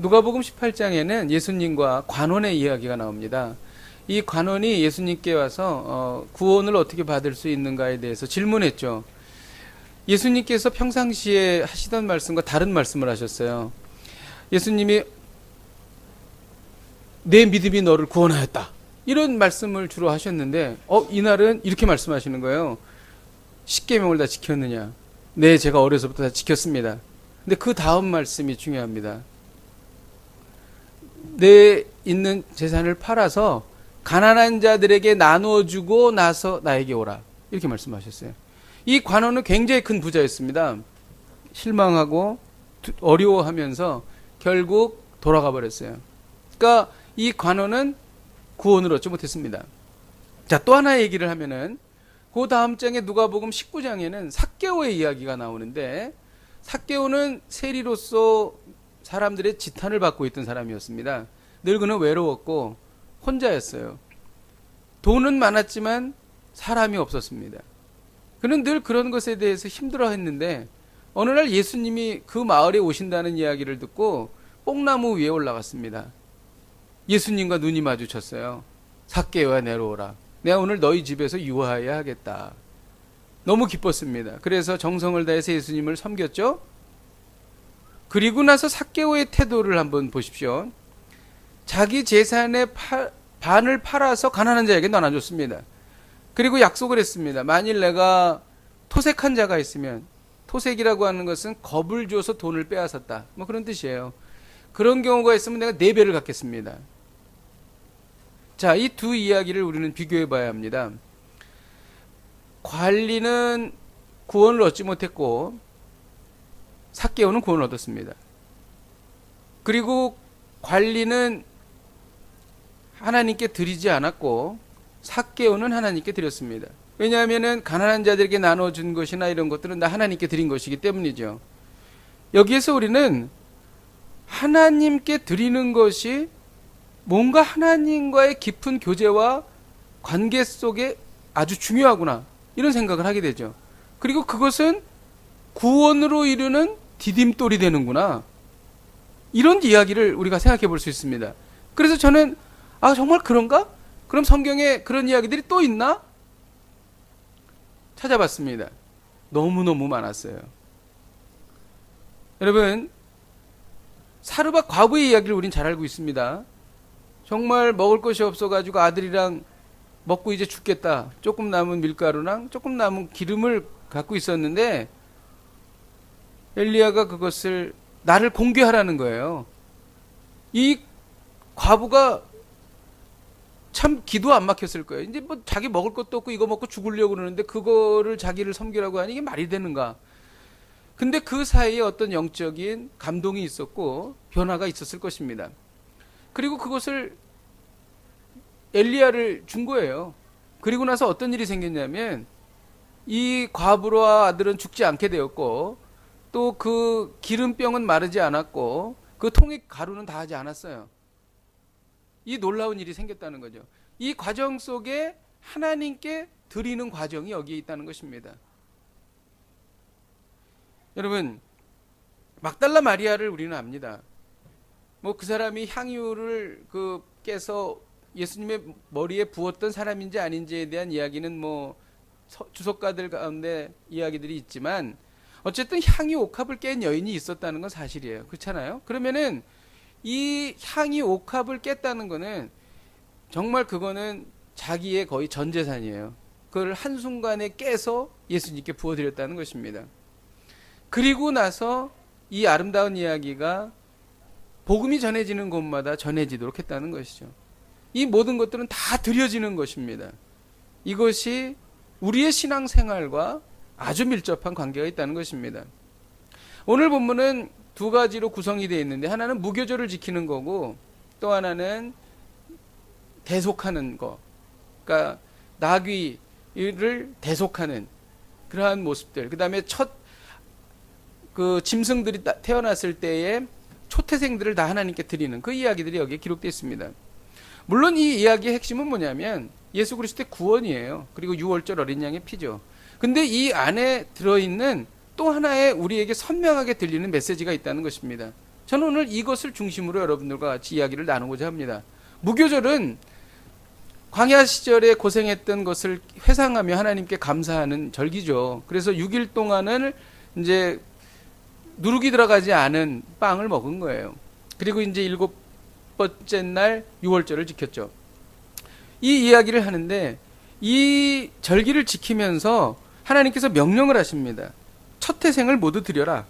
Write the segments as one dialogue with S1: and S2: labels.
S1: 누가복음 18장에는 예수님과 관원의 이야기가 나옵니다. 이 관원이 예수님께 와서 구원을 어떻게 받을 수 있는가에 대해서 질문했죠. 예수님께서 평상시에 하시던 말씀과 다른 말씀을 하셨어요. 예수님이 내 믿음이 너를 구원하였다, 이런 말씀을 주로 하셨는데 이날은 이렇게 말씀하시는 거예요. 십계명을 다 지켰느냐? 네, 제가 어려서부터 다 지켰습니다. 근데 그 다음 말씀이 중요합니다. 내 있는 재산을 팔아서 가난한 자들에게 나눠주고 나서 나에게 오라, 이렇게 말씀하셨어요. 이 관원은 굉장히 큰 부자였습니다. 실망하고 어려워하면서 결국 돌아가 버렸어요. 그러니까 이 관원은 구원을 얻지 못했습니다. 자, 또 하나 얘기를 하면은 그 다음 장에 누가복음 19장에는 삭개오의 이야기가 나오는데, 삭개오는 세리로서 사람들의 지탄을 받고 있던 사람이었습니다. 늘 그는 외로웠고 혼자였어요. 돈은 많았지만 사람이 없었습니다. 그는 늘 그런 것에 대해서 힘들어했는데 어느 날 예수님이 그 마을에 오신다는 이야기를 듣고 뽕나무 위에 올라갔습니다. 예수님과 눈이 마주쳤어요. 삭개오야, 내려오라. 내가 오늘 너희 집에서 유하여야 하겠다. 너무 기뻤습니다. 그래서 정성을 다해서 예수님을 섬겼죠. 그리고 나서 삭개오의 태도를 한번 보십시오. 자기 재산의 반을 팔아서 가난한 자에게 나눠줬습니다. 그리고 약속을 했습니다. 만일 내가 토색한 자가 있으면, 토색이라고 하는 것은 겁을 줘서 돈을 빼앗았다, 뭐 그런 뜻이에요. 그런 경우가 있으면 내가 4배를 갚겠습니다. 자, 이 두 이야기를 우리는 비교해 봐야 합니다. 관리는 구원을 얻지 못했고 삭개오는 구원을 얻었습니다. 그리고 관리는 하나님께 드리지 않았고 삭개오는 하나님께 드렸습니다. 왜냐하면 가난한 자들에게 나눠준 것이나 이런 것들은 다 하나님께 드린 것이기 때문이죠. 여기에서 우리는 하나님께 드리는 것이 뭔가 하나님과의 깊은 교제와 관계 속에 아주 중요하구나, 이런 생각을 하게 되죠. 그리고 그것은 구원으로 이르는 디딤돌이 되는구나, 이런 이야기를 우리가 생각해 볼 수 있습니다. 그래서 저는 정말 그런가? 그럼 성경에 그런 이야기들이 또 있나? 찾아봤습니다. 너무너무 많았어요. 여러분, 사르밧 과부의 이야기를 우린 잘 알고 있습니다. 정말 먹을 것이 없어가지고 아들이랑 먹고 이제 죽겠다, 조금 남은 밀가루랑 조금 남은 기름을 갖고 있었는데 엘리야가 그것을 나를 공개하라는 거예요. 이 과부가 참 기도 안 막혔을 거예요. 이제 뭐 자기 먹을 것도 없고 이거 먹고 죽으려고 그러는데 그거를 자기를 섬기라고 하니 이게 말이 되는가? 근데 그 사이에 어떤 영적인 감동이 있었고 변화가 있었을 것입니다. 그리고 그것을 엘리야를 준 거예요. 그리고 나서 어떤 일이 생겼냐면 이 과부와 아들은 죽지 않게 되었고 또 그 기름병은 마르지 않았고 그 통의 가루는 다 하지 않았어요. 이 놀라운 일이 생겼다는 거죠. 이 과정 속에 하나님께 드리는 과정이 여기에 있다는 것입니다. 여러분, 막달라 마리아를 우리는 압니다. 뭐 그 사람이 향유를 깨서 예수님의 머리에 부었던 사람인지 아닌지에 대한 이야기는 뭐 주석가들 가운데 이야기들이 있지만 어쨌든 향유 옥합을 깬 여인이 있었다는 건 사실이에요. 그렇잖아요? 그러면은 이 향유 옥합을 깼다는 거는 정말 그거는 자기의 거의 전 재산이에요. 그걸 한순간에 깨서 예수님께 부어드렸다는 것입니다. 그리고 나서 이 아름다운 이야기가 복음이 전해지는 곳마다 전해지도록 했다는 것이죠. 이 모든 것들은 다 드려지는 것입니다. 이것이 우리의 신앙생활과 아주 밀접한 관계가 있다는 것입니다. 오늘 본문은 두 가지로 구성이 되어 있는데 하나는 무교절을 지키는 거고 또 하나는 대속하는 거, 그러니까 나귀를 대속하는 그러한 모습들, 그 다음에 첫 짐승들이 태어났을 때에 초태생들을 다 하나님께 드리는 그 이야기들이 여기에 기록되어 있습니다. 물론 이 이야기의 핵심은 뭐냐면 예수 그리스도의 구원이에요. 그리고 유월절 어린 양의 피죠. 근데 이 안에 들어있는 또 하나의 우리에게 선명하게 들리는 메시지가 있다는 것입니다. 저는 오늘 이것을 중심으로 여러분들과 같이 이야기를 나누고자 합니다. 무교절은 광야 시절에 고생했던 것을 회상하며 하나님께 감사하는 절기죠. 그래서 6일 동안을 이제 누룩이 들어가지 않은 빵을 먹은 거예요. 그리고 이제 7번째 날 6월절을 지켰죠. 이 이야기를 하는데 이 절기를 지키면서 하나님께서 명령을 하십니다. 첫 태생을 모두 드려라.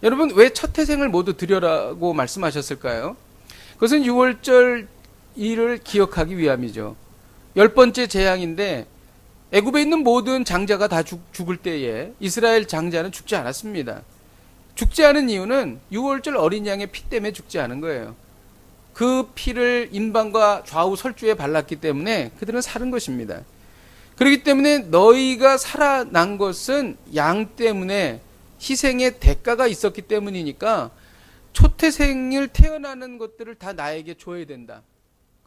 S1: 여러분, 왜 첫 태생을 모두 드려라고 말씀하셨을까요? 그것은 6월절 일을 기억하기 위함이죠. 10번째 재앙인데 애굽에 있는 모든 장자가 다 죽을 때에 이스라엘 장자는 죽지 않았습니다. 죽지 않은 이유는 6월절 어린 양의 피 때문에 죽지 않은 거예요. 그 피를 인방과 좌우 설주에 발랐기 때문에 그들은 살은 것입니다. 그렇기 때문에 너희가 살아난 것은 양 때문에 희생의 대가가 있었기 때문이니까 초태생일 태어나는 것들을 다 나에게 줘야 된다.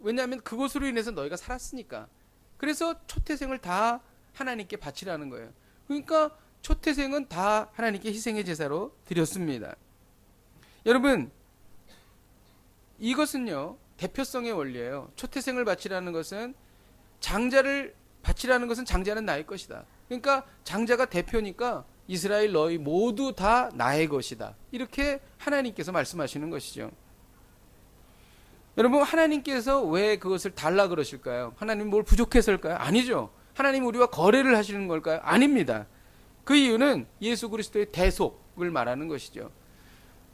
S1: 왜냐하면 그것으로 인해서 너희가 살았으니까. 그래서 초태생을 다 하나님께 바치라는 거예요. 그러니까 초태생은 다 하나님께 희생의 제사로 드렸습니다. 여러분, 이것은요 대표성의 원리예요. 초태생을 바치라는 것은 장자를 바치라는 것은 장자는 나의 것이다. 그러니까 장자가 대표니까 이스라엘 너희 모두 다 나의 것이다. 이렇게 하나님께서 말씀하시는 것이죠. 여러분, 하나님께서 왜 그것을 달라 그러실까요? 하나님 뭘 부족해서일까요? 아니죠. 하나님 우리와 거래를 하시는 걸까요? 아닙니다. 그 이유는 예수 그리스도의 대속을 말하는 것이죠.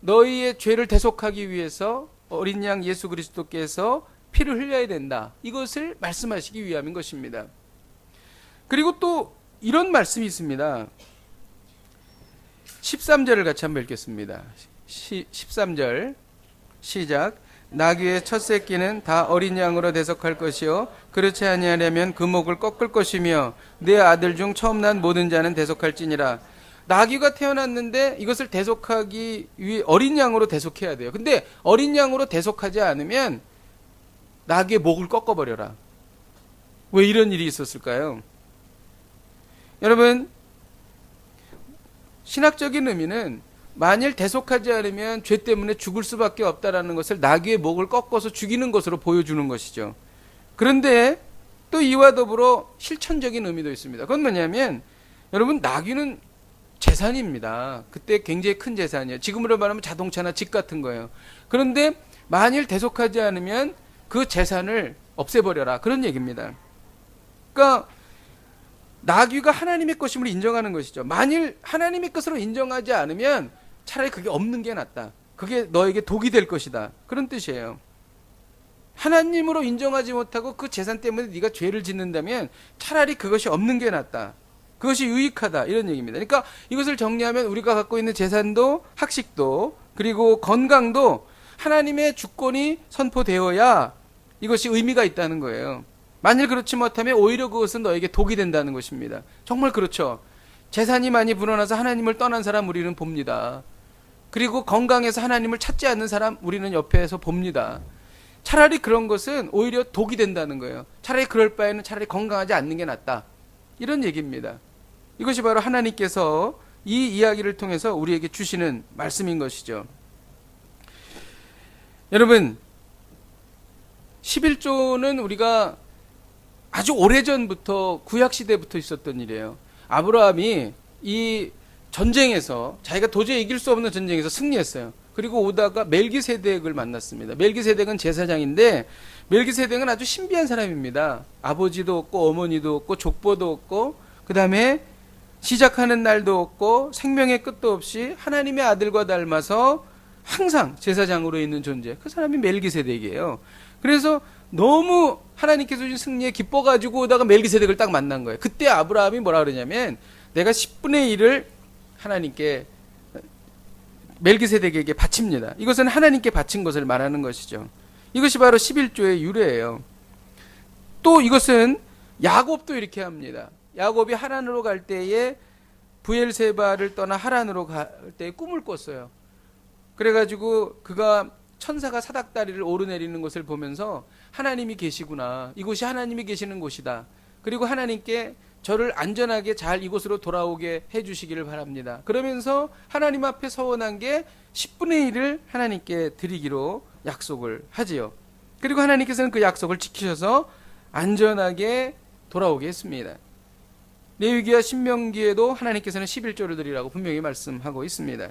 S1: 너희의 죄를 대속하기 위해서 어린 양 예수 그리스도께서 피를 흘려야 된다. 이것을 말씀하시기 위함인 것입니다. 그리고 또 이런 말씀이 있습니다. 13절을 같이 한번 읽겠습니다. 13절 시작. 나귀의 첫 새끼는 다 어린 양으로 대속할 것이요 그렇지 아니하려면 그 목을 꺾을 것이며 내 아들 중 처음 난 모든 자는 대속할지니라. 나귀가 태어났는데 이것을 대속하기 위해 어린 양으로 대속해야 돼요. 근데 어린 양으로 대속하지 않으면 나귀의 목을 꺾어버려라. 왜 이런 일이 있었을까요? 여러분, 신학적인 의미는 만일 대속하지 않으면 죄 때문에 죽을 수밖에 없다라는 것을 나귀의 목을 꺾어서 죽이는 것으로 보여주는 것이죠. 그런데 또 이와 더불어 실천적인 의미도 있습니다. 그건 뭐냐면 여러분, 나귀는 재산입니다. 그때 굉장히 큰 재산이에요. 지금으로 말하면 자동차나 집 같은 거예요. 그런데 만일 대속하지 않으면 그 재산을 없애버려라. 그런 얘기입니다. 그러니까 나귀가 하나님의 것임을 인정하는 것이죠. 만일 하나님의 것으로 인정하지 않으면 차라리 그게 없는 게 낫다. 그게 너에게 독이 될 것이다. 그런 뜻이에요. 하나님으로 인정하지 못하고 그 재산 때문에 네가 죄를 짓는다면 차라리 그것이 없는 게 낫다. 그것이 유익하다. 이런 얘기입니다. 그러니까 이것을 정리하면 우리가 갖고 있는 재산도 학식도 그리고 건강도 하나님의 주권이 선포되어야 이것이 의미가 있다는 거예요. 만일 그렇지 못하면 오히려 그것은 너에게 독이 된다는 것입니다. 정말 그렇죠. 재산이 많이 불어나서 하나님을 떠난 사람 우리는 봅니다. 그리고 건강해서 하나님을 찾지 않는 사람 우리는 옆에서 봅니다. 차라리 그런 것은 오히려 독이 된다는 거예요. 차라리 그럴 바에는 차라리 건강하지 않는 게 낫다. 이런 얘기입니다. 이것이 바로 하나님께서 이 이야기를 통해서 우리에게 주시는 말씀인 것이죠. 여러분, 11조는 우리가 아주 오래전부터 구약시대부터 있었던 일이에요. 아브라함이 이 전쟁에서 자기가 도저히 이길 수 없는 전쟁에서 승리했어요. 그리고 오다가 멜기세덱을 만났습니다. 멜기세덱은 제사장인데 멜기세덱은 아주 신비한 사람입니다. 아버지도 없고 어머니도 없고 족보도 없고 그 다음에 시작하는 날도 없고 생명의 끝도 없이 하나님의 아들과 닮아서 항상 제사장으로 있는 존재. 그 사람이 멜기세덱이에요. 그래서 너무 하나님께서 주신 승리에 기뻐가지고 오다가 멜기세덱을 딱 만난 거예요. 그때 아브라함이 뭐라 그러냐면 내가 10분의 1을 하나님께 멜기세덱에게 바칩니다. 이것은 하나님께 바친 것을 말하는 것이죠. 이것이 바로 11조의 유래예요. 또 이것은 야곱도 이렇게 합니다. 야곱이 하란으로 갈 때에 브엘세바를 떠나 하란으로 갈 때에 꿈을 꿨어요. 그래가지고 그가 천사가 사닥다리를 오르내리는 것을 보면서 하나님이 계시구나. 이곳이 하나님이 계시는 곳이다. 그리고 하나님께 저를 안전하게 잘 이곳으로 돌아오게 해주시기를 바랍니다. 그러면서 하나님 앞에 서원한 게 10분의 1을 하나님께 드리기로 약속을 하지요. 그리고 하나님께서는 그 약속을 지키셔서 안전하게 돌아오게 했습니다. 레위기와 신명기에도 하나님께서는 11조를 드리라고 분명히 말씀하고 있습니다.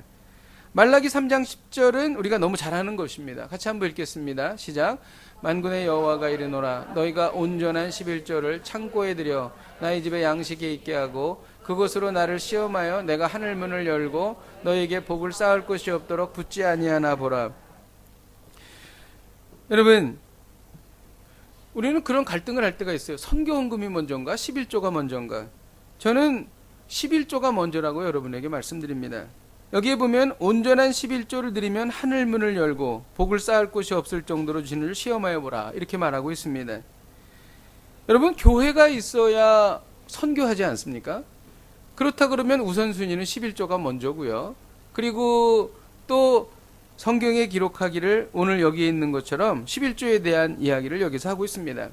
S1: 말라기 3장 10절은 우리가 너무 잘 아는 것입니다. 같이 한번 읽겠습니다. 시작. 만군의 여호와가 이르노라 너희가 온전한 11조를 창고에 들여 나의 집에 양식에 있게 하고 그것으로 나를 시험하여 내가 하늘 문을 열고 너희에게 복을 쌓을 곳이 없도록 붙지 아니하나 보라. 여러분, 우리는 그런 갈등을 할 때가 있어요. 선교헌금이 먼저인가 11조가 먼저인가. 저는 11조가 먼저라고 여러분에게 말씀드립니다. 여기에 보면 온전한 11조를 드리면 하늘 문을 열고 복을 쌓을 곳이 없을 정도로 주님을 시험하여 보라 이렇게 말하고 있습니다. 여러분, 교회가 있어야 선교하지 않습니까? 그렇다 그러면 우선순위는 11조가 먼저고요. 그리고 또 성경에 기록하기를 오늘 여기에 있는 것처럼 11조에 대한 이야기를 여기서 하고 있습니다.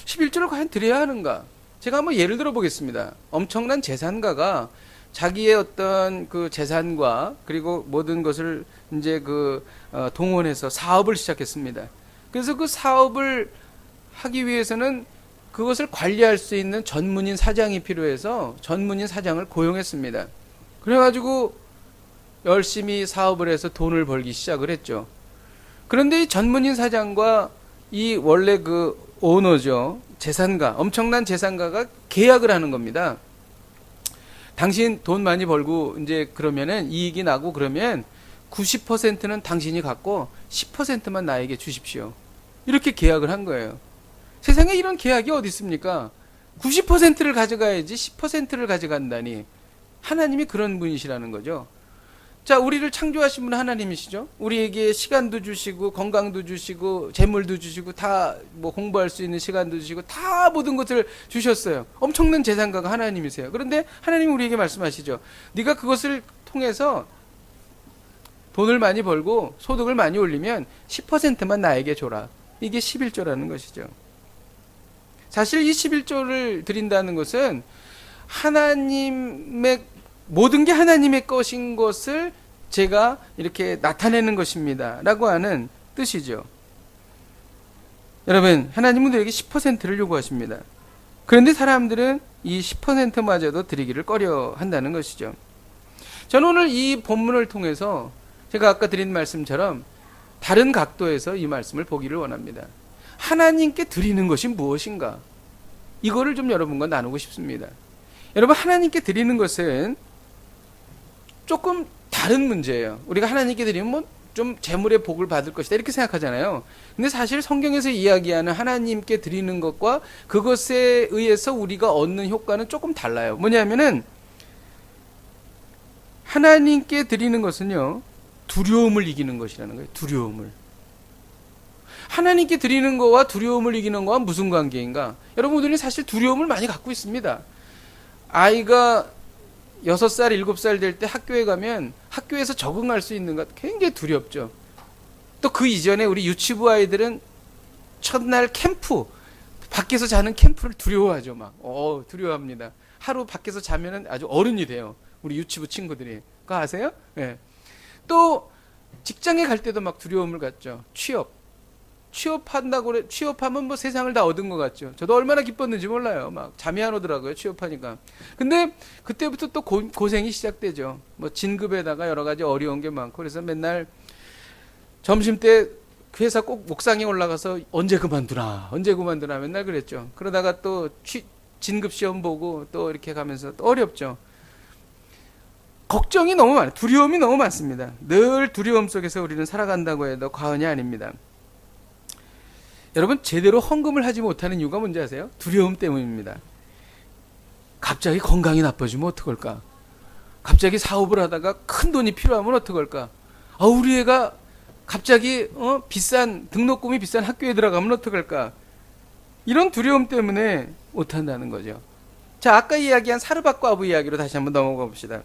S1: 11조를 과연 드려야 하는가? 제가 한번 예를 들어 보겠습니다. 엄청난 재산가가 자기의 어떤 그 재산과 그리고 모든 것을 이제 동원해서 사업을 시작했습니다. 그래서 그 사업을 하기 위해서는 그것을 관리할 수 있는 전문인 사장이 필요해서 전문인 사장을 고용했습니다. 그래가지고 열심히 사업을 해서 돈을 벌기 시작을 했죠. 그런데 이 전문인 사장과 이 원래 그 오너죠. 재산가, 엄청난 재산가가 계약을 하는 겁니다. 당신 돈 많이 벌고 이제 그러면은 이익이 나고 그러면 90%는 당신이 갖고 10%만 나에게 주십시오. 이렇게 계약을 한 거예요. 세상에 이런 계약이 어디 있습니까? 90%를 가져가야지 10%를 가져간다니. 하나님이 그런 분이시라는 거죠. 자, 우리를 창조하신 분은 하나님이시죠. 우리에게 시간도 주시고 건강도 주시고 재물도 주시고 다 뭐 공부할 수 있는 시간도 주시고 다 모든 것을 주셨어요. 엄청난 재산가가 하나님이세요. 그런데 하나님이 우리에게 말씀하시죠. 네가 그것을 통해서 돈을 많이 벌고 소득을 많이 올리면 10%만 나에게 줘라. 이게 11조라는 것이죠. 사실 이 11조를 드린다는 것은 하나님의 모든 게 하나님의 것인 것을 제가 이렇게 나타내는 것입니다 라고 하는 뜻이죠. 여러분, 하나님은 우리에게 10%를 요구하십니다. 그런데 사람들은 이 10%마저도 드리기를 꺼려 한다는 것이죠. 저는 오늘 이 본문을 통해서 제가 아까 드린 말씀처럼 다른 각도에서 이 말씀을 보기를 원합니다. 하나님께 드리는 것이 무엇인가? 이거를 좀 여러분과 나누고 싶습니다. 여러분, 하나님께 드리는 것은 조금 다른 문제예요. 우리가 하나님께 드리면 뭐 좀 재물의 복을 받을 것이다 이렇게 생각하잖아요. 근데 사실 성경에서 이야기하는 하나님께 드리는 것과 그것에 의해서 우리가 얻는 효과는 조금 달라요. 뭐냐면은 하나님께 드리는 것은요, 두려움을 이기는 것이라는 거예요. 두려움을. 하나님께 드리는 거와 두려움을 이기는 거와 무슨 관계인가? 여러분들이 사실 두려움을 많이 갖고 있습니다. 아이가 6살, 7살 될 때 학교에 가면 학교에서 적응할 수 있는 것 굉장히 두렵죠. 또 그 이전에 우리 유치부 아이들은 첫날 캠프, 밖에서 자는 캠프를 두려워하죠. 두려워합니다. 하루 밖에서 자면은 아주 어른이 돼요. 우리 유치부 친구들이. 그거 아세요? 네. 또 직장에 갈 때도 막 두려움을 갖죠. 취업한다고 그래. 취업하면 뭐 세상을 다 얻은 것 같죠. 저도 얼마나 기뻤는지 몰라요. 막 잠이 안 오더라고요. 취업하니까. 근데 그때부터 또 고생이 시작되죠. 뭐 진급에다가 여러 가지 어려운 게 많고. 그래서 맨날 점심 때 그 회사 꼭 옥상에 올라가서 언제 그만두나 맨날 그랬죠. 그러다가 또 진급 시험 보고 또 이렇게 가면서 또 어렵죠. 걱정이 너무 많아요. 두려움이 너무 많습니다. 늘 두려움 속에서 우리는 살아간다고 해도 과언이 아닙니다. 여러분, 제대로 헌금을 하지 못하는 이유가 뭔지 아세요? 두려움 때문입니다. 갑자기 건강이 나빠지면 어떡할까? 갑자기 사업을 하다가 큰 돈이 필요하면 어떡할까? 우리 애가 갑자기 비싼 등록금이 비싼 학교에 들어가면 어떡할까? 이런 두려움 때문에 못한다는 거죠. 자, 아까 이야기한 사르밧과 아부 이야기로 다시 한번 넘어가 봅시다.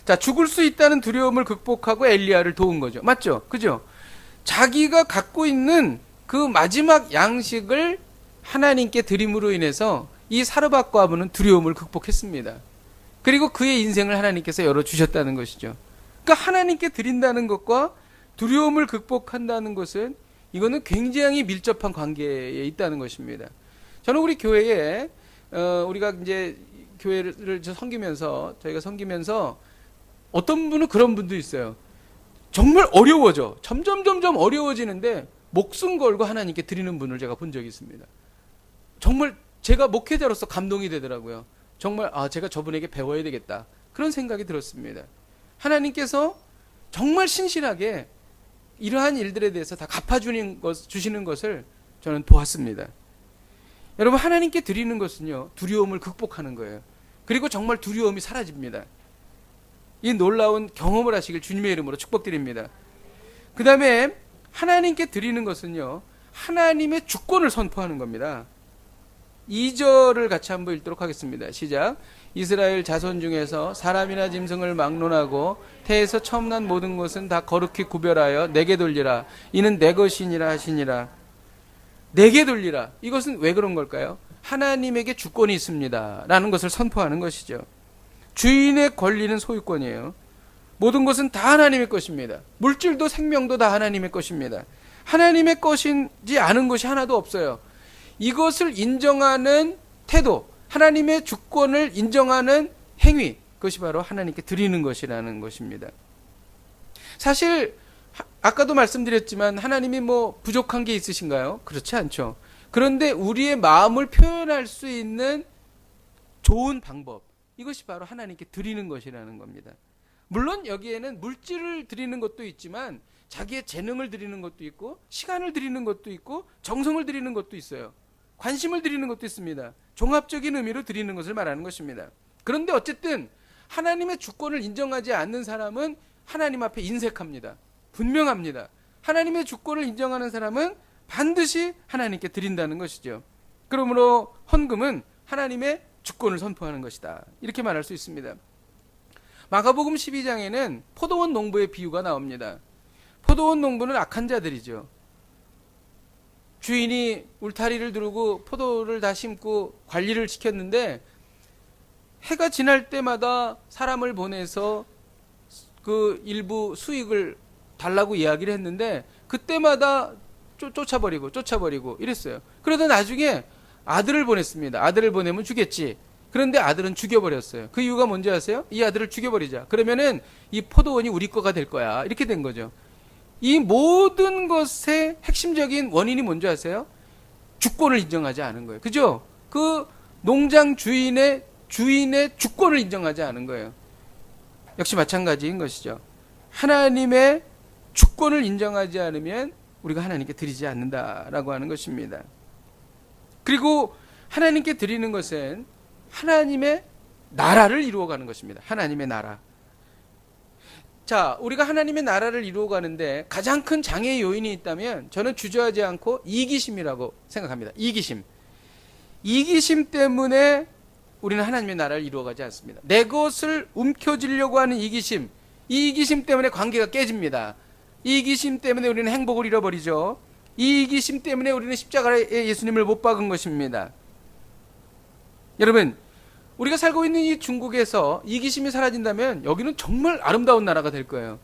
S1: 자, 죽을 수 있다는 두려움을 극복하고 엘리야를 도운 거죠. 맞죠? 그죠? 자기가 갖고 있는 그 마지막 양식을 하나님께 드림으로 인해서 이 사르밧 과부는 두려움을 극복했습니다. 그리고 그의 인생을 하나님께서 열어주셨다는 것이죠. 그러니까 하나님께 드린다는 것과 두려움을 극복한다는 것은 이거는 굉장히 밀접한 관계에 있다는 것입니다. 저는 우리 교회에 우리가 이제 교회를 저희가 섬기면서 어떤 분은 그런 분도 있어요. 정말 어려워져. 점점 어려워지는데 목숨 걸고 하나님께 드리는 분을 제가 본 적이 있습니다. 정말 제가 목회자로서 감동이 되더라고요. 정말 제가 저분에게 배워야 되겠다. 그런 생각이 들었습니다. 하나님께서 정말 신실하게 이러한 일들에 대해서 다 주시는 것을 저는 보았습니다. 여러분, 하나님께 드리는 것은요, 두려움을 극복하는 거예요. 그리고 정말 두려움이 사라집니다. 이 놀라운 경험을 하시길 주님의 이름으로 축복드립니다. 그 다음에 하나님께 드리는 것은요, 하나님의 주권을 선포하는 겁니다. 2절을 같이 한번 읽도록 하겠습니다. 시작. 이스라엘 자손 중에서 사람이나 짐승을 막론하고 태에서 처음 난 모든 것은 다 거룩히 구별하여 내게 돌리라. 이는 내 것이니라 하시니라. 내게 돌리라. 이것은 왜 그런 걸까요? 하나님에게 주권이 있습니다 라는 것을 선포하는 것이죠. 주인의 권리는 소유권이에요. 모든 것은 다 하나님의 것입니다. 물질도 생명도 다 하나님의 것입니다. 하나님의 것이지 않은 것이 하나도 없어요. 이것을 인정하는 태도, 하나님의 주권을 인정하는 행위, 그것이 바로 하나님께 드리는 것이라는 것입니다. 사실 아까도 말씀드렸지만 하나님이 뭐 부족한 게 있으신가요? 그렇지 않죠. 그런데 우리의 마음을 표현할 수 있는 좋은 방법, 이것이 바로 하나님께 드리는 것이라는 겁니다. 물론 여기에는 물질을 드리는 것도 있지만 자기의 재능을 드리는 것도 있고 시간을 드리는 것도 있고 정성을 드리는 것도 있어요. 관심을 드리는 것도 있습니다. 종합적인 의미로 드리는 것을 말하는 것입니다. 그런데 어쨌든 하나님의 주권을 인정하지 않는 사람은 하나님 앞에 인색합니다. 분명합니다. 하나님의 주권을 인정하는 사람은 반드시 하나님께 드린다는 것이죠. 그러므로 헌금은 하나님의 주권을 선포하는 것이다, 이렇게 말할 수 있습니다. 마가복음 12장에는 포도원 농부의 비유가 나옵니다. 포도원 농부는 악한 자들이죠. 주인이 울타리를 두르고 포도를 다 심고 관리를 시켰는데 해가 지날 때마다 사람을 보내서 그 일부 수익을 달라고 이야기를 했는데 그때마다 쫓아버리고 이랬어요. 그러다 나중에 아들을 보냈습니다. 아들을 보내면 주겠지. 그런데 아들은 죽여버렸어요. 그 이유가 뭔지 아세요? 이 아들을 죽여버리자. 그러면은 이 포도원이 우리 거가 될 거야. 이렇게 된 거죠. 이 모든 것의 핵심적인 원인이 뭔지 아세요? 주권을 인정하지 않은 거예요. 그죠? 그 농장 주인의 주권을 인정하지 않은 거예요. 역시 마찬가지인 것이죠. 하나님의 주권을 인정하지 않으면 우리가 하나님께 드리지 않는다라고 하는 것입니다. 그리고 하나님께 드리는 것은 하나님의 나라를 이루어가는 것입니다. 하나님의 나라. 자, 우리가 하나님의 나라를 이루어가는데 가장 큰 장애 요인이 있다면 저는 주저하지 않고 이기심이라고 생각합니다. 이기심 때문에 우리는 하나님의 나라를 이루어가지 않습니다. 내 것을 움켜쥐려고 하는 이기심, 이 이기심 때문에 관계가 깨집니다. 이 이기심 때문에 우리는 행복을 잃어버리죠. 이 이기심 때문에 우리는 십자가에 예수님을 못 박은 것입니다. 여러분, 우리가 살고 있는 이 중국에서 이기심이 사라진다면 여기는 정말 아름다운 나라가 될 거예요.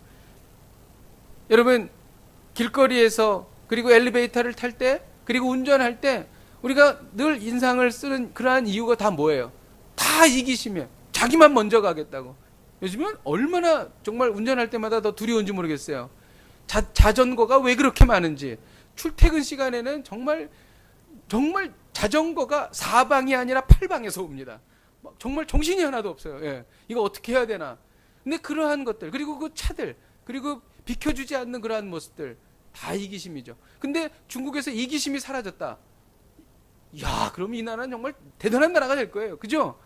S1: 여러분, 길거리에서 그리고 엘리베이터를 탈 때 그리고 운전할 때 우리가 늘 인상을 쓰는 그러한 이유가 다 뭐예요? 다 이기심이에요. 자기만 먼저 가겠다고. 요즘은 얼마나 정말 운전할 때마다 더 두려운지 모르겠어요. 자전거가 왜 그렇게 많은지. 출퇴근 시간에는 정말 자전거가 4방이 아니라 8방에서 옵니다. 정말 정신이 하나도 없어요. 예. 이거 어떻게 해야 되나. 근데 그러한 것들, 그리고 그 차들, 그리고 비켜주지 않는 그러한 모습들, 다 이기심이죠. 근데 중국에서 이기심이 사라졌다. 야, 그럼 이 나라는 정말 대단한 나라가 될 거예요. 그죠?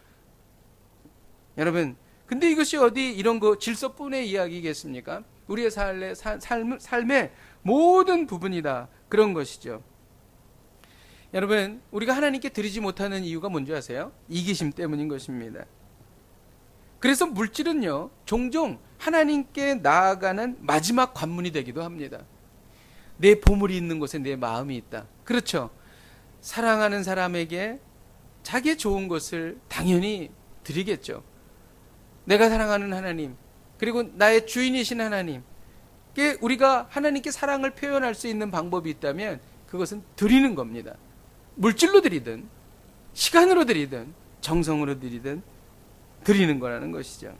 S1: 여러분, 근데 이것이 어디 이런 거 질서뿐의 이야기겠습니까? 우리의 삶의 모든 부분이다. 그런 것이죠. 여러분, 우리가 하나님께 드리지 못하는 이유가 뭔지 아세요? 이기심 때문인 것입니다. 그래서 물질은요, 종종 하나님께 나아가는 마지막 관문이 되기도 합니다. 내 보물이 있는 곳에 내 마음이 있다. 그렇죠. 사랑하는 사람에게 자기의 좋은 것을 당연히 드리겠죠. 내가 사랑하는 하나님, 그리고 나의 주인이신 하나님, 우리가 하나님께 사랑을 표현할 수 있는 방법이 있다면 그것은 드리는 겁니다. 물질로 드리든 시간으로 드리든 정성으로 드리든 드리는 거라는 것이죠.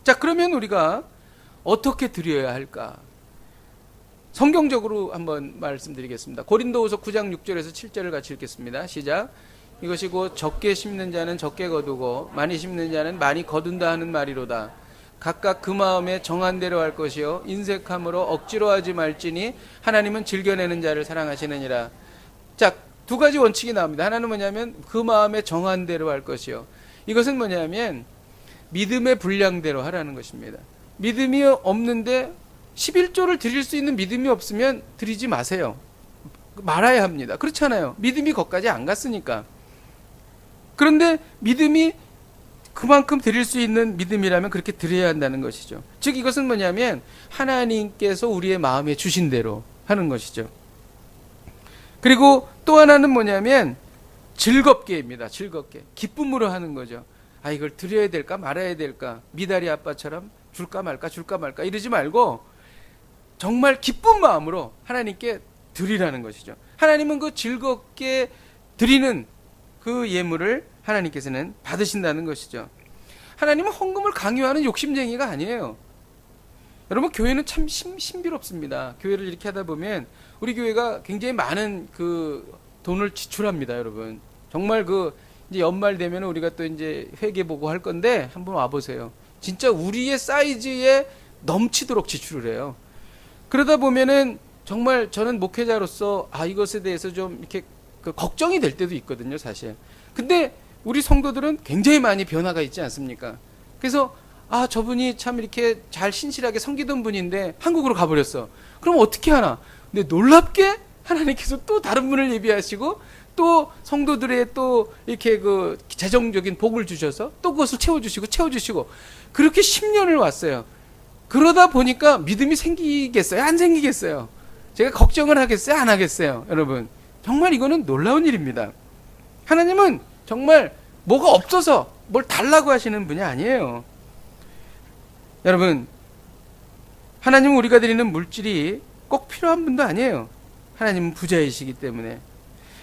S1: 자, 그러면 우리가 어떻게 드려야 할까? 성경적으로 한번 말씀드리겠습니다. 고린도후서 9장 6절에서 7절을 같이 읽겠습니다. 시작. 이것이 곧 적게 심는 자는 적게 거두고 많이 심는 자는 많이 거둔다 하는 말이로다. 각각 그 마음에 정한 대로 할 것이요 인색함으로 억지로 하지 말지니 하나님은 즐겨내는 자를 사랑하시느니라. 자, 두 가지 원칙이 나옵니다. 하나는 뭐냐면 그 마음에 정한 대로 할 것이요. 이것은 뭐냐면 믿음의 분량대로 하라는 것입니다. 믿음이 없는데 11조를 드릴 수 있는 믿음이 없으면 드리지 마세요. 말아야 합니다. 그렇잖아요. 믿음이 거기까지 안 갔으니까. 그런데 믿음이 그만큼 드릴 수 있는 믿음이라면 그렇게 드려야 한다는 것이죠. 즉 이것은 뭐냐면 하나님께서 우리의 마음에 주신 대로 하는 것이죠. 그리고 또 하나는 뭐냐면 즐겁게입니다. 즐겁게. 기쁨으로 하는 거죠. 아, 이걸 드려야 될까 말아야 될까, 미다리 아빠처럼 줄까 말까 이러지 말고 정말 기쁜 마음으로 하나님께 드리라는 것이죠. 하나님은 그 즐겁게 드리는 그 예물을 하나님께서는 받으신다는 것이죠. 하나님은 헌금을 강요하는 욕심쟁이가 아니에요. 여러분, 교회는 참 신비롭습니다. 교회를 이렇게 하다 보면 우리 교회가 굉장히 많은 그 돈을 지출합니다, 여러분. 정말 이제 연말 되면 우리가 또 이제 회계 보고 할 건데 한번 와보세요. 진짜 우리의 사이즈에 넘치도록 지출을 해요. 그러다 보면은 정말 저는 목회자로서 이것에 대해서 좀 이렇게 걱정이 될 때도 있거든요, 사실. 근데 우리 성도들은 굉장히 많이 변화가 있지 않습니까? 그래서 저분이 참 이렇게 잘 신실하게 섬기던 분인데 한국으로 가버렸어. 그럼 어떻게 하나? 근데 놀랍게 하나님께서 또 다른 분을 예비하시고 또 성도들의 또 이렇게 그 재정적인 복을 주셔서 또 그것을 채워주시고 그렇게 10년을 왔어요. 그러다 보니까 믿음이 생기겠어요? 안 생기겠어요? 제가 걱정을 하겠어요? 안 하겠어요? 여러분, 정말 이거는 놀라운 일입니다. 하나님은 정말 뭐가 없어서 뭘 달라고 하시는 분이 아니에요. 여러분, 하나님은 우리가 드리는 물질이 꼭 필요한 분도 아니에요. 하나님은 부자이시기 때문에.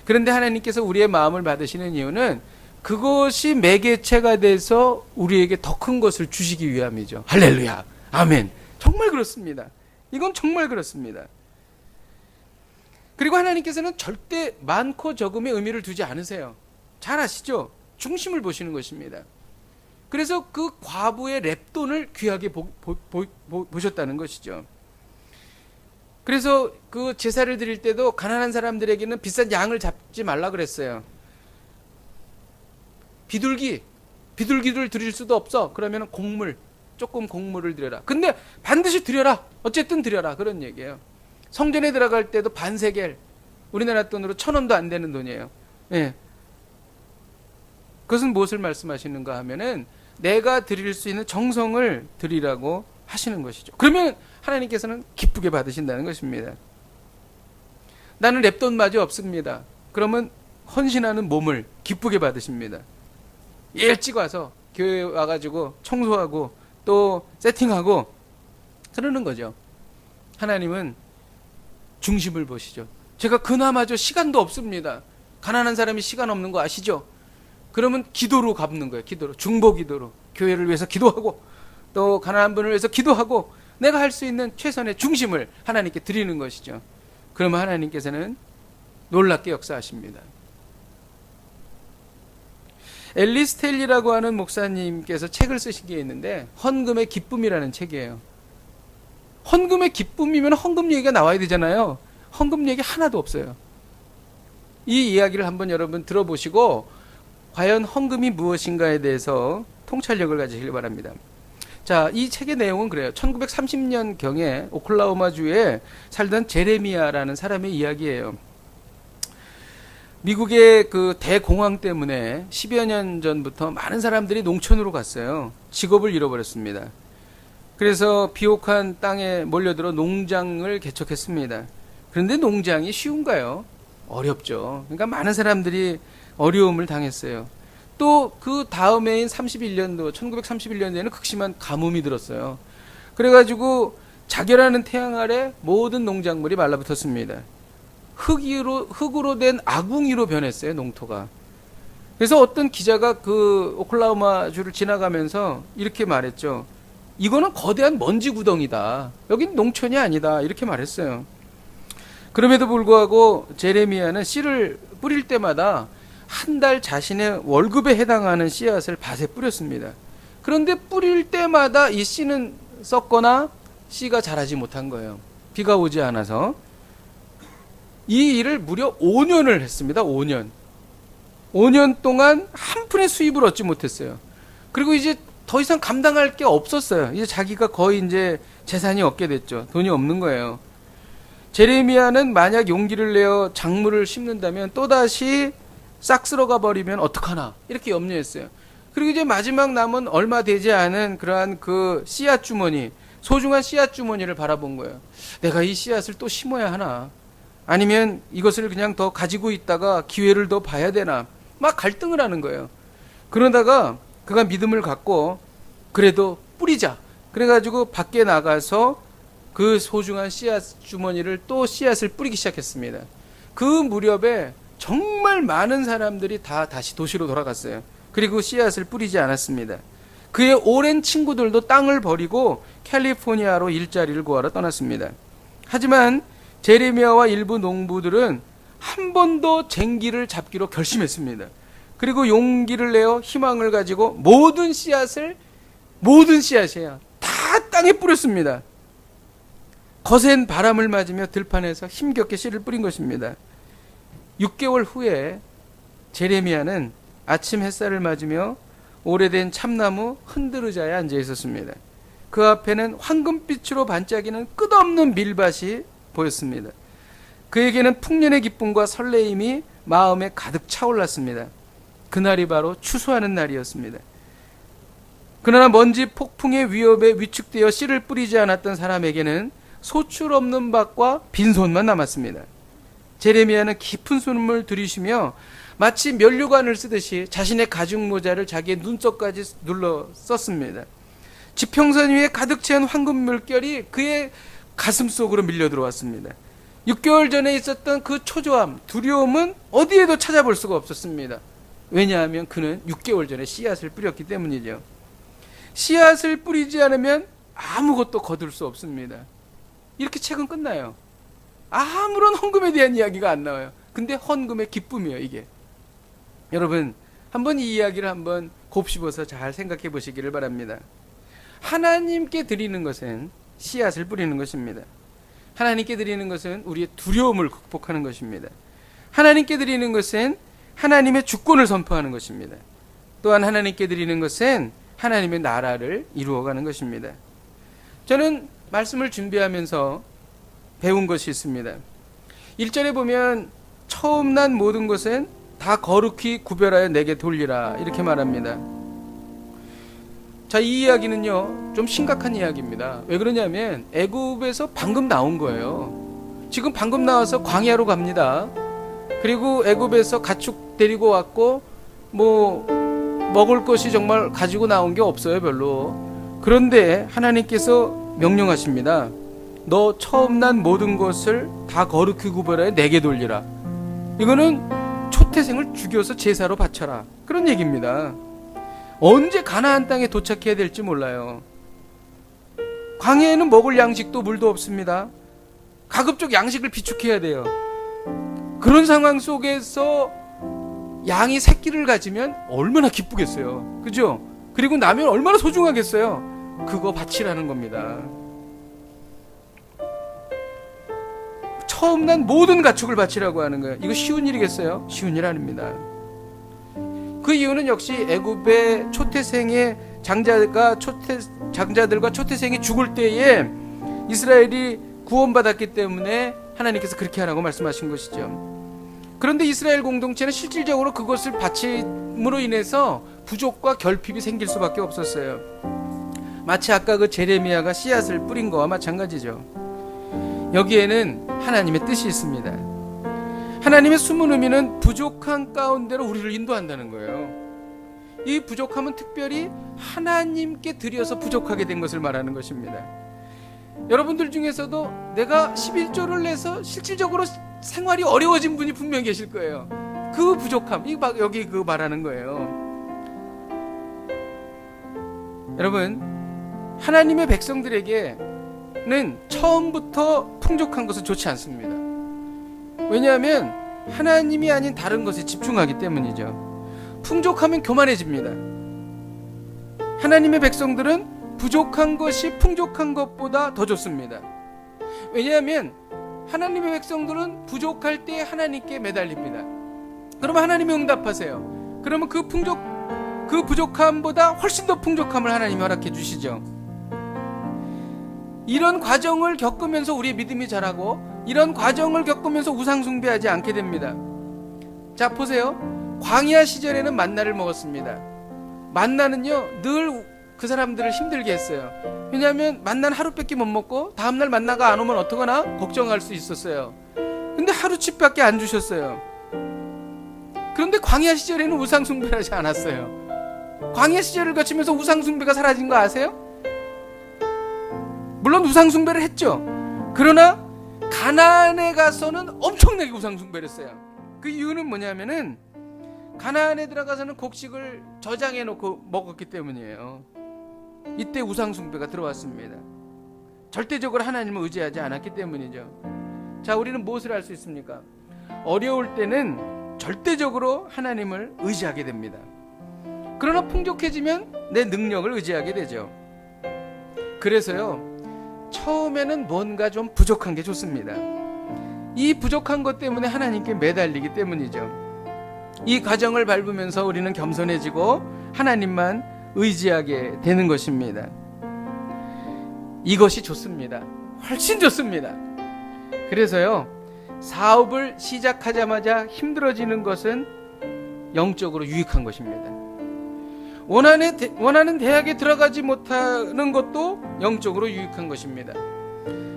S1: 그런데 하나님께서 우리의 마음을 받으시는 이유는 그것이 매개체가 돼서 우리에게 더 큰 것을 주시기 위함이죠. 할렐루야. 아멘. 정말 그렇습니다. 이건 정말 그렇습니다. 그리고 하나님께서는 절대 많고 적음의 의미를 두지 않으세요. 잘 아시죠? 중심을 보시는 것입니다. 그래서 그 과부의 랩돈을 귀하게 보셨다는 것이죠. 그래서 그 제사를 드릴 때도 가난한 사람들에게는 비싼 양을 잡지 말라 그랬어요. 비둘기를 드릴 수도 없어. 그러면 조금 곡물을 드려라. 근데 반드시 드려라. 어쨌든 드려라. 그런 얘기예요. 성전에 들어갈 때도 반세겔, 우리나라 돈으로 1,000원도 안 되는 돈이에요. 예. 그것은 무엇을 말씀하시는가 하면은 내가 드릴 수 있는 정성을 드리라고 하시는 것이죠. 그러면 하나님께서는 기쁘게 받으신다는 것입니다. 나는 랩돈마저 없습니다. 그러면 헌신하는 몸을 기쁘게 받으십니다. 일찍 와서 교회에 와가지고 청소하고 또 세팅하고 그러는 거죠. 하나님은 중심을 보시죠. 제가 그나마저 시간도 없습니다. 가난한 사람이 시간 없는 거 아시죠? 그러면 기도로 갚는 거예요. 기도로. 중보 기도로. 교회를 위해서 기도하고 또 가난한 분을 위해서 기도하고 내가 할 수 있는 최선의 중심을 하나님께 드리는 것이죠. 그러면 하나님께서는 놀랍게 역사하십니다. 앨리스 텔리라고 하는 목사님께서 책을 쓰신 게 있는데 헌금의 기쁨이라는 책이에요. 헌금의 기쁨이면 헌금 얘기가 나와야 되잖아요. 헌금 얘기 하나도 없어요. 이 이야기를 한번 여러분 들어보시고 과연 헌금이 무엇인가에 대해서 통찰력을 가지시길 바랍니다. 자, 이 책의 내용은 그래요. 1930년경에 오클라호마주에 살던 제레미야라는 사람의 이야기예요. 미국의 그 대공황 때문에 10여 년 전부터 많은 사람들이 농촌으로 갔어요. 직업을 잃어버렸습니다. 그래서 비옥한 땅에 몰려들어 농장을 개척했습니다. 그런데 농장이 쉬운가요? 어렵죠. 그러니까 많은 사람들이 어려움을 당했어요. 또 그 다음해인 31년도 1931년에는 극심한 가뭄이 들었어요. 그래가지고 자결하는 태양 아래 모든 농작물이 말라붙었습니다. 흙으로 된 아궁이로 변했어요, 농토가. 그래서 어떤 기자가 그 오클라호마주를 지나가면서 이렇게 말했죠. 이거는 거대한 먼지 구덩이다. 여긴 농촌이 아니다. 이렇게 말했어요. 그럼에도 불구하고 제레미야는 씨를 뿌릴 때마다 한 달 자신의 월급에 해당하는 씨앗을 밭에 뿌렸습니다. 그런데 뿌릴 때마다 이 씨는 썩거나 씨가 자라지 못한 거예요. 비가 오지 않아서. 이 일을 무려 5년을 했습니다. 5년. 5년 동안 한 푼의 수입을 얻지 못했어요. 그리고 이제 더 이상 감당할 게 없었어요. 이제 자기가 거의 이제 재산이 없게 됐죠. 돈이 없는 거예요. 제레미야는 만약 용기를 내어 작물을 심는다면 또다시 싹 쓸어가 버리면 어떡하나 이렇게 염려했어요. 그리고 이제 마지막 남은 얼마 되지 않은 그러한 그 씨앗 주머니, 소중한 씨앗 주머니를 바라본 거예요. 내가 이 씨앗을 또 심어야 하나? 아니면 이것을 그냥 더 가지고 있다가 기회를 더 봐야 되나? 막 갈등을 하는 거예요. 그러다가 그가 믿음을 갖고 그래도 뿌리자. 그래가지고 밖에 나가서 그 소중한 씨앗 주머니를 또 씨앗을 뿌리기 시작했습니다. 그 무렵에 정말 많은 사람들이 다 다시 도시로 돌아갔어요. 그리고 씨앗을 뿌리지 않았습니다. 그의 오랜 친구들도 땅을 버리고 캘리포니아로 일자리를 구하러 떠났습니다. 하지만 제레미야와 일부 농부들은 한 번 더 쟁기를 잡기로 결심했습니다. 그리고 용기를 내어 희망을 가지고 모든 씨앗이야 다 땅에 뿌렸습니다. 거센 바람을 맞으며 들판에서 힘겹게 씨를 뿌린 것입니다. 6개월 후에 제레미야는 아침 햇살을 맞으며 오래된 참나무 흔들의자에 앉아 있었습니다. 그 앞에는 황금빛으로 반짝이는 끝없는 밀밭이 보였습니다. 그에게는 풍년의 기쁨과 설레임이 마음에 가득 차올랐습니다. 그날이 바로 추수하는 날이었습니다. 그러나 먼지 폭풍의 위협에 위축되어 씨를 뿌리지 않았던 사람에게는 소출 없는 밭과 빈손만 남았습니다. 제레미야는 깊은 숨을 들이쉬며 마치 면류관을 쓰듯이 자신의 가죽 모자를 자기의 눈썹까지 눌러 썼습니다. 지평선 위에 가득 채운 황금 물결이 그의 가슴 속으로 밀려 들어왔습니다. 6개월 전에 있었던 그 초조함, 두려움은 어디에도 찾아볼 수가 없었습니다. 왜냐하면 그는 6개월 전에 씨앗을 뿌렸기 때문이죠. 씨앗을 뿌리지 않으면 아무것도 거둘 수 없습니다. 이렇게 책은 끝나요. 아무런 헌금에 대한 이야기가 안 나와요. 근데 헌금의 기쁨이에요, 이게. 여러분, 한번 이 이야기를 한번 곱씹어서 잘 생각해 보시기를 바랍니다. 하나님께 드리는 것은 씨앗을 뿌리는 것입니다. 하나님께 드리는 것은 우리의 두려움을 극복하는 것입니다. 하나님께 드리는 것은 하나님의 주권을 선포하는 것입니다. 또한 하나님께 드리는 것은 하나님의 나라를 이루어가는 것입니다. 저는 말씀을 준비하면서 배운 것이 있습니다. 1절에 보면 처음 난 모든 것은 다 거룩히 구별하여 내게 돌리라 이렇게 말합니다. 자, 이 이야기는요 좀 심각한 이야기입니다. 왜 그러냐면 애굽에서 방금 나온 거예요. 지금 방금 나와서 광야로 갑니다. 그리고 애굽에서 가축 데리고 왔고 뭐 먹을 것이 정말 가지고 나온 게 없어요, 별로. 그런데 하나님께서 명령하십니다. 너 처음 난 모든 것을 다 거룩히 구별하여 내게 돌리라. 이거는 초태생을 죽여서 제사로 바쳐라, 그런 얘기입니다. 언제 가나안 땅에 도착해야 될지 몰라요. 광야에는 먹을 양식도 물도 없습니다. 가급적 양식을 비축해야 돼요. 그런 상황 속에서 양이 새끼를 가지면 얼마나 기쁘겠어요, 그죠? 그리고 나면 얼마나 소중하겠어요. 그거 바치라는 겁니다. 처음 난 모든 가축을 바치라고 하는 거예요. 이거 쉬운 일이겠어요? 쉬운 일 아닙니다. 그 이유는 역시 애굽의 초태생의 장자들과 초태생이 죽을 때에 이스라엘이 구원받았기 때문에 하나님께서 그렇게 하라고 말씀하신 것이죠. 그런데 이스라엘 공동체는 실질적으로 그것을 바침으로 인해서 부족과 결핍이 생길 수밖에 없었어요. 마치 아까 그 제레미야가 씨앗을 뿌린 거와 마찬가지죠. 여기에는 하나님의 뜻이 있습니다. 하나님의 숨은 의미는 부족한 가운데로 우리를 인도한다는 거예요. 이 부족함은 특별히 하나님께 드려서 부족하게 된 것을 말하는 것입니다. 여러분들 중에서도 내가 11조를 내서 실질적으로 생활이 어려워진 분이 분명히 계실 거예요. 그 부족함, 여기 그 말하는 거예요. 여러분, 하나님의 백성들에게는 처음부터 풍족한 것은 좋지 않습니다. 왜냐하면 하나님이 아닌 다른 것에 집중하기 때문이죠. 풍족하면 교만해집니다. 하나님의 백성들은 부족한 것이 풍족한 것보다 더 좋습니다. 왜냐하면 하나님의 백성들은 부족할 때 하나님께 매달립니다. 그러면 하나님이 응답하세요. 그러면 그 부족함보다 훨씬 더 풍족함을 하나님이 허락해 주시죠. 이런 과정을 겪으면서 우리의 믿음이 자라고, 이런 과정을 겪으면서 우상 숭배하지 않게 됩니다. 자, 보세요. 광야 시절에는 만나를 먹었습니다. 만나는요 늘 그 사람들을 힘들게 했어요. 왜냐하면 만나는 하루밖에 못 먹고 다음날 만나가 안 오면 어떡하나 걱정할 수 있었어요. 근데 하루치밖에 안 주셨어요. 그런데 광야 시절에는 우상 숭배를 하지 않았어요. 광야 시절을 거치면서 우상 숭배가 사라진 거 아세요? 물론 우상 숭배를 했죠. 그러나 가나안에 가서는 엄청나게 우상 숭배를 했어요. 그 이유는 뭐냐면은 가나안에 들어가서는 곡식을 저장해 놓고 먹었기 때문이에요. 이때 우상 숭배가 들어왔습니다. 절대적으로 하나님을 의지하지 않았기 때문이죠. 자, 우리는 무엇을 할 수 있습니까? 어려울 때는 절대적으로 하나님을 의지하게 됩니다. 그러나 풍족해지면 내 능력을 의지하게 되죠. 그래서요, 처음에는 뭔가 좀 부족한 게 좋습니다. 이 부족한 것 때문에 하나님께 매달리기 때문이죠. 이 과정을 밟으면서 우리는 겸손해지고 하나님만 의지하게 되는 것입니다. 이것이 좋습니다. 훨씬 좋습니다. 그래서요, 사업을 시작하자마자 힘들어지는 것은 영적으로 유익한 것입니다. 원하는 대학에 들어가지 못하는 것도 영적으로 유익한 것입니다.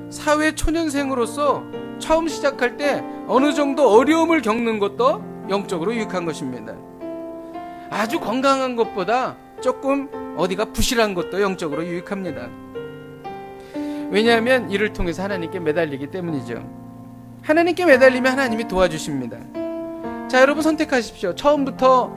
S1: 사회 초년생으로서 처음 시작할 때 어느 정도 어려움을 겪는 것도 영적으로 유익한 것입니다. 아주 건강한 것보다 조금 어디가 부실한 것도 영적으로 유익합니다. 왜냐하면 이를 통해서 하나님께 매달리기 때문이죠. 하나님께 매달리면 하나님이 도와주십니다. 자, 여러분 선택하십시오. 처음부터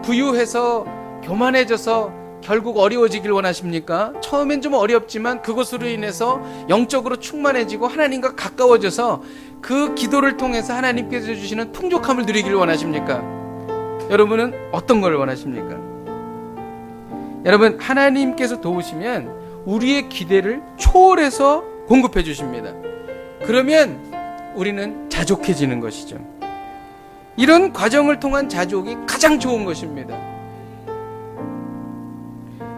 S1: 부유해서 교만해져서 결국 어려워지길 원하십니까? 처음엔 좀 어렵지만 그것으로 인해서 영적으로 충만해지고 하나님과 가까워져서 그 기도를 통해서 하나님께서 주시는 풍족함을 누리기를 원하십니까? 여러분은 어떤 걸 원하십니까? 여러분, 하나님께서 도우시면 우리의 기대를 초월해서 공급해 주십니다. 그러면 우리는 자족해지는 것이죠. 이런 과정을 통한 자족이 가장 좋은 것입니다.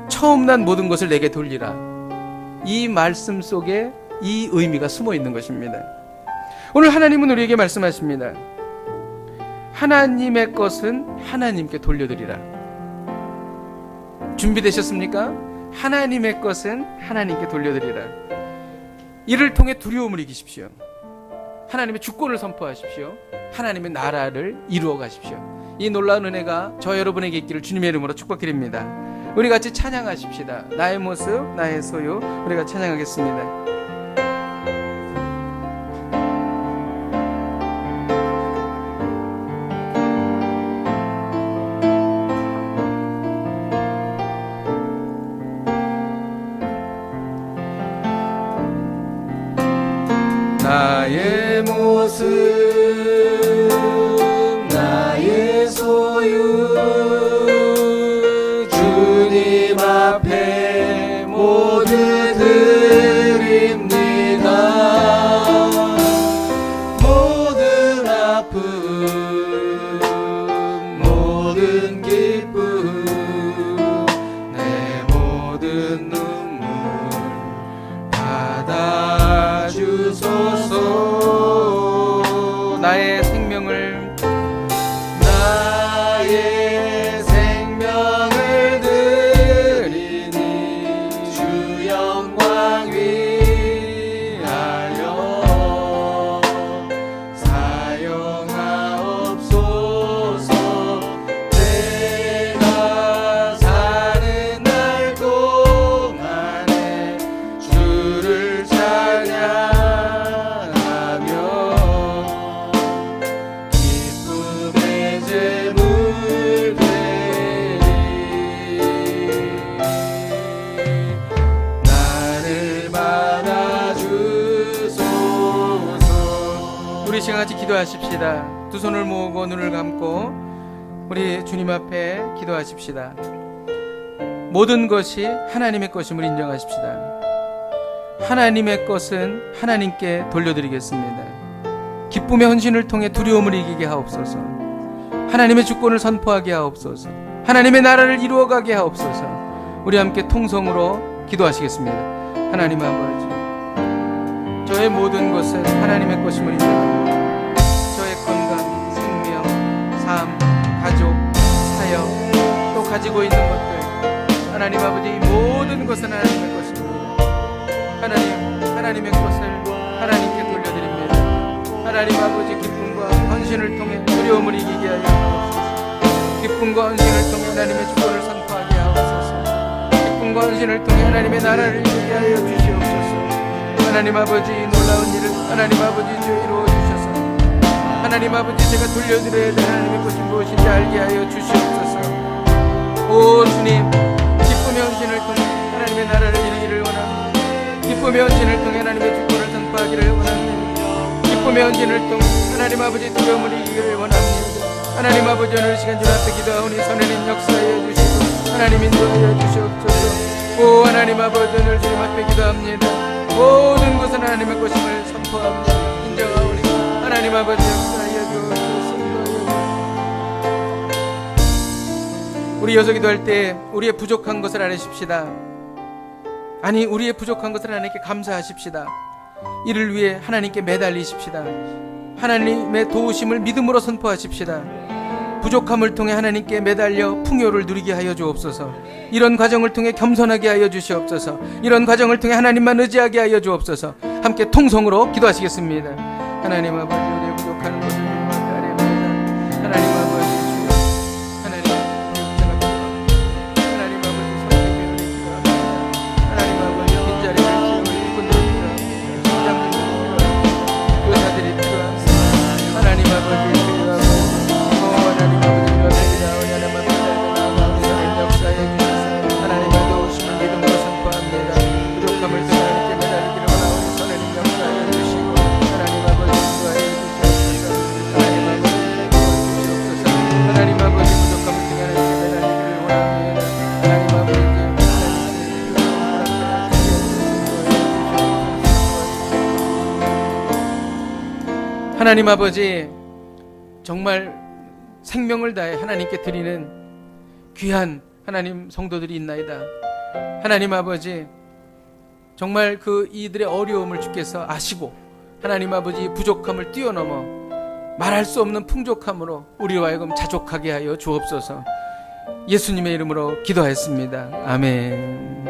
S1: 처음 난 모든 것을 내게 돌리라. 이 말씀 속에 이 의미가 숨어 있는 것입니다. 오늘 하나님은 우리에게 말씀하십니다. 하나님의 것은 하나님께 돌려드리라. 준비되셨습니까? 하나님의 것은 하나님께 돌려드리라. 이를 통해 두려움을 이기십시오. 하나님의 주권을 선포하십시오. 하나님의 나라를 이루어 가십시오. 이 놀라운 은혜가 저 여러분에게 있기를 주님의 이름으로 축복드립니다. 우리 같이 찬양하십시다. 나의 모습, 나의 소유. 우리가 찬양하겠습니다.
S2: 나의 모습, 나의 소유, 주님 앞에 모두 드립니다. 모든 아픔, 모든 기쁨, 내 모든 눈물 받아주소서.
S1: 나의 생명을
S2: 드리니 주 영광 위하여 사용하소서.
S1: 우리 시간 같이 기도하십시다. 두 손을 모으고 눈을 감고 우리 주님 앞에 기도하십시다. 모든 것이 하나님의 것임을 인정하십시다. 하나님의 것은 하나님께 돌려드리겠습니다. 기쁨의 헌신을 통해 두려움을 이기게 하옵소서. 하나님의 주권을 선포하게 하옵소서. 하나님의 나라를 이루어가게 하옵소서. 우리 함께 통성으로 기도하시겠습니다. 하나님 아버지, 저의 모든 것은 하나님의 것임을 인정합니다. 저의 건강, 생명, 삶, 가족, 사역, 또 가지고 있는 것들, 하나님 아버지, 이 모든 것은 하나님의 것입니다. 하나님의 것을 하나님께 돌려드립니다. 하나님 아버지, 기쁨과 헌신을 통해 두려움을 이기게 하여 주옵소서. 기쁨과 헌신을 통해 하나님의 주권을 선포하게 하옵소서. 기쁨과 헌신을 통해 하나님의 나라를 이루게 하여 주시옵소서. 하나님 아버지, 놀라운 일을 하나님 아버지 주 이루어 주셔서 하나님 아버지, 제가 돌려드려야 될 하나님의 것이 무엇인지 알게 하여 주시옵소서. 오 주님, 기쁨의 헌신을 통해 하나님의 나라를 이루기를 원합니다. 기쁨의 헌신을 통해 하나님의 주권을 선포하기를 원합니다. 기쁨의 헌신을 통해 하나님 아버지 두려움을 이기기를 원합니다. 하나님 아버지, 오늘 시간 주 앞에 기도하오니 선하는 역사하여 주시고 하나님 인도하여 주시옵소서. 오 하나님 아버지, 오늘 주님 앞에 기도합니다. 모든 것은 하나님의 것임을 선포합니다. 인정하오니 하나님 아버지 역사하여 주옵소서. 우리 여기서 기도할 때 우리의 부족한 것을 알으십시다. 아니, 우리의 부족한 것을 하나님께 감사하십시다. 이를 위해 하나님께 매달리십시다. 하나님의 도우심을 믿음으로 선포하십시다. 부족함을 통해 하나님께 매달려 풍요를 누리게 하여 주옵소서. 이런 과정을 통해 겸손하게 하여 주시옵소서. 이런 과정을 통해 하나님만 의지하게 하여 주옵소서. 함께 통성으로 기도하시겠습니다. 하나님 아버지, 우리의 부족한 것을 주님 앞에 아뢰옵나이다. 하나님 아버지, 하나님 아버지, 성령의 은혜 기도합니다. 하나님 아버지, 빈자리를 채우는 분들이 필요합니다. 장님들이 필요합니다. 교사들이 필요합니다. 하나님 아버지, 하나님 아버지, 정말 생명을 다해 하나님께 드리는 귀한 하나님 성도들이 있나이다. 하나님 아버지, 정말 그 이들의 어려움을 주께서 아시고 하나님 아버지 부족함을 뛰어넘어 말할 수 없는 풍족함으로 우리와 하여금 자족하게 하여 주옵소서. 예수님의 이름으로 기도하였습니다. 아멘.